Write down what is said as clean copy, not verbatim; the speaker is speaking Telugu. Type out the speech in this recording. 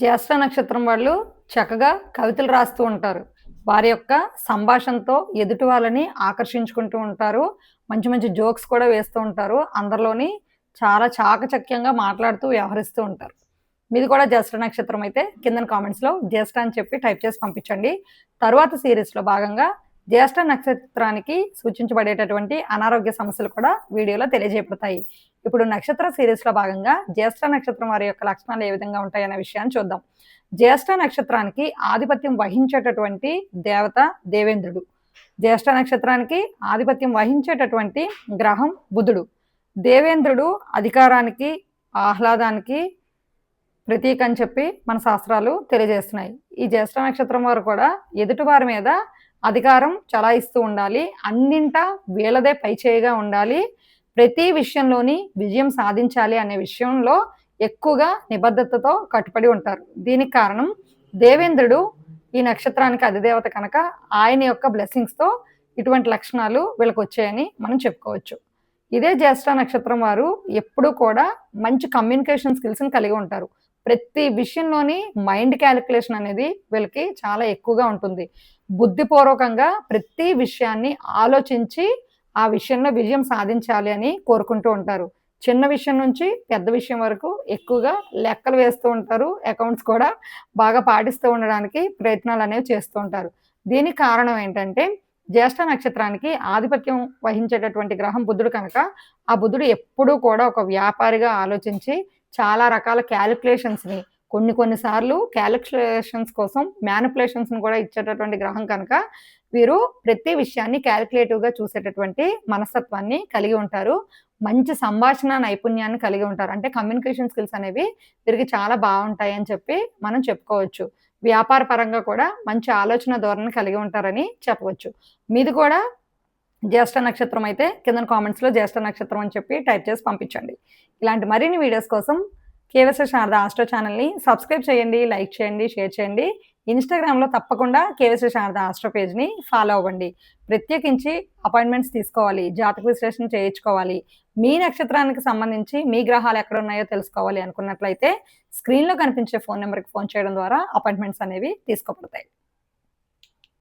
జ్యేష్ఠ నక్షత్రం వాళ్ళు చక్కగా కవితలు రాస్తూ ఉంటారు. వారి యొక్క సంభాషణతో ఎదుటి వాళ్ళని ఆకర్షించుకుంటూ ఉంటారు. మంచి మంచి జోక్స్ కూడా వేస్తూ ఉంటారు. అందరిలోని చాలా చాకచక్యంగా మాట్లాడుతూ వ్యవహరిస్తూ ఉంటారు. మీది కూడా జ్యేష్ఠ నక్షత్రం అయితే కిందన కామెంట్స్‌లో జ్యేష్ఠ అని చెప్పి టైప్ చేసి పంపించండి. తరువాత సీరీస్‌లో భాగంగా జ్యేష్ఠ నక్షత్రానికి సూచించబడేటటువంటి అనారోగ్య సమస్యలు కూడా వీడియోలో తెలియజేయబడతాయి. ఇప్పుడు నక్షత్ర సీరీస్‌లో భాగంగా జ్యేష్ఠ నక్షత్రం వారి యొక్క లక్షణాలు ఏ విధంగా ఉంటాయనే విషయాన్ని చూద్దాం. జ్యేష్ఠ నక్షత్రానికి ఆధిపత్యం వహించేటటువంటి దేవత దేవేంద్రుడు. జ్యేష్ఠ నక్షత్రానికి ఆధిపత్యం వహించేటటువంటి గ్రహం బుధుడు. దేవేంద్రుడు అధికారానికి, ఆహ్లాదానికి ప్రతీక అని చెప్పి మన శాస్త్రాలు తెలియజేస్తున్నాయి. ఈ జ్యేష్ఠ నక్షత్రం వారు కూడా ఎదుటివారి మీద అధికారం చలాయిస్తూ ఉండాలి. అన్నింటా వీళ్ళదే పైచేయిగా ఉండాలి. ప్రతి విషయంలోని విజయం సాధించాలి అనే విషయంలో ఎక్కువగా నిబద్ధతతో కట్టుబడి ఉంటారు. దీనికి కారణం దేవేంద్రుడు ఈ నక్షత్రానికి అధిదేవత కనుక ఆయన యొక్క బ్లెస్సింగ్స్తో ఇటువంటి లక్షణాలు వీళ్ళకి వచ్చాయని మనం చెప్పుకోవచ్చు. ఇదే జ్యేష్ఠ నక్షత్రం వారు ఎప్పుడూ కూడా మంచి కమ్యూనికేషన్ స్కిల్స్ని కలిగి ఉంటారు. ప్రతి విషయంలోని మైండ్ క్యాలిక్యులేషన్ అనేది వీళ్ళకి చాలా ఎక్కువగా ఉంటుంది. బుద్ధిపూర్వకంగా ప్రతి విషయాన్ని ఆలోచించి ఆ విషయంలో విజయం సాధించాలి అని కోరుకుంటూ ఉంటారు. చిన్న విషయం నుంచి పెద్ద విషయం వరకు ఎక్కువగా లెక్కలు వేస్తూ ఉంటారు. అకౌంట్స్ కూడా బాగా పాటిస్తూ ఉండడానికి ప్రయత్నాలు అనేవి చేస్తూ ఉంటారు. దీనికి కారణం ఏంటంటే జ్యేష్ఠ నక్షత్రానికి ఆధిపత్యం వహించేటటువంటి గ్రహం బుధుడు కనుక ఆ బుధుడు ఎప్పుడూ కూడా ఒక వ్యాపారిగా ఆలోచించి చాలా రకాల క్యాలిక్యులేషన్స్ని కొన్నిసార్లు క్యాలిక్యులేషన్స్ కోసం మ్యానిపులేషన్స్ని కూడా ఇచ్చేటటువంటి గ్రహం కనుక వీరు ప్రతి విషయాన్ని క్యాలిక్యులేటివ్గా చూసేటటువంటి మనస్తత్వాన్ని కలిగి ఉంటారు. మంచి సంభాషణ నైపుణ్యాన్ని కలిగి ఉంటారు. అంటే కమ్యూనికేషన్ స్కిల్స్ అనేవి వీరికి చాలా బాగుంటాయి అని చెప్పి మనం చెప్పుకోవచ్చు. వ్యాపార పరంగా కూడా మంచి ఆలోచన ధోరణి కలిగి ఉంటారని చెప్పవచ్చు. మీది కూడా జ్యేష్ఠ నక్షత్రం అయితే కింద కామెంట్స్‌లో జ్యేష్ఠ నక్షత్రం అని చెప్పి టైప్ చేసి పంపించండి. ఇలాంటి మరిన్ని వీడియోస్ కోసం కేవీఎస్ శారద ఆస్ట్రో ఛానల్‌ని సబ్స్క్రైబ్ చేయండి, లైక్ చేయండి, షేర్ చేయండి. ఇన్‌స్టాగ్రామ్‌లో తప్పకుండా కేవీఎస్ శారద ఆస్ట్రో పేజ్‌ని ఫాలో అవ్వండి. ప్రత్యేకించి అపాయింట్మెంట్స్ తీసుకోవాలి, జాతక విశ్లేషణ చేయించుకోవాలి, మీ నక్షత్రానికి సంబంధించి మీ గ్రహాలు ఎక్కడ ఉన్నాయో తెలుసుకోవాలి అనుకున్నట్లయితే స్క్రీన్‌లో కనిపించే ఫోన్ నెంబర్‌కి ఫోన్ చేయడం ద్వారా అపాయింట్మెంట్స్ అనేవి తీసుకోబడతాయి.